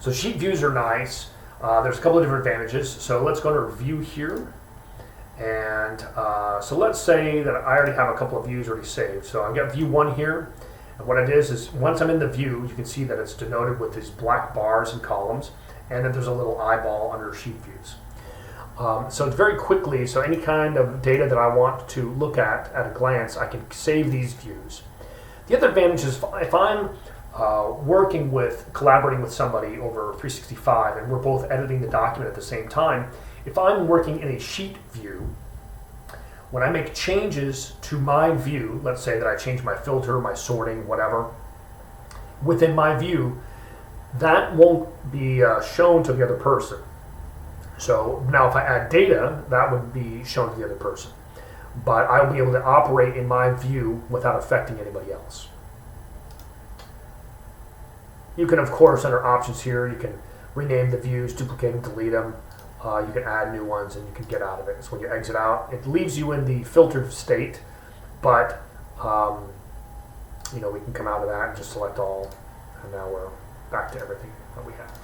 So sheet views are nice. There's a couple of different advantages. So let's go to view here. And so let's say that I already have a couple of views already saved. So I've got view 1 here. And what it is once I'm in the view, you can see that it's denoted with these black bars and columns, and then there's a little eyeball under sheet views. So it's very quickly, so any kind of data that I want to look at a glance, I can save these views. The other advantage is if I'm collaborating with somebody over 365 and we're both editing the document at the same time, if I'm working in a sheet view, when I make changes to my view, let's say that I change my filter, my sorting, whatever, within my view, that won't be shown to the other person. So now if I add data, that would be shown to the other person. But I'll be able to operate in my view without affecting anybody else. You can, of course, under options here, you can rename the views, duplicate them, delete them. You can add new ones and you can get out of it. So when you exit out, it leaves you in the filtered state, but we can come out of that and just select all, and now we're back to everything that we have.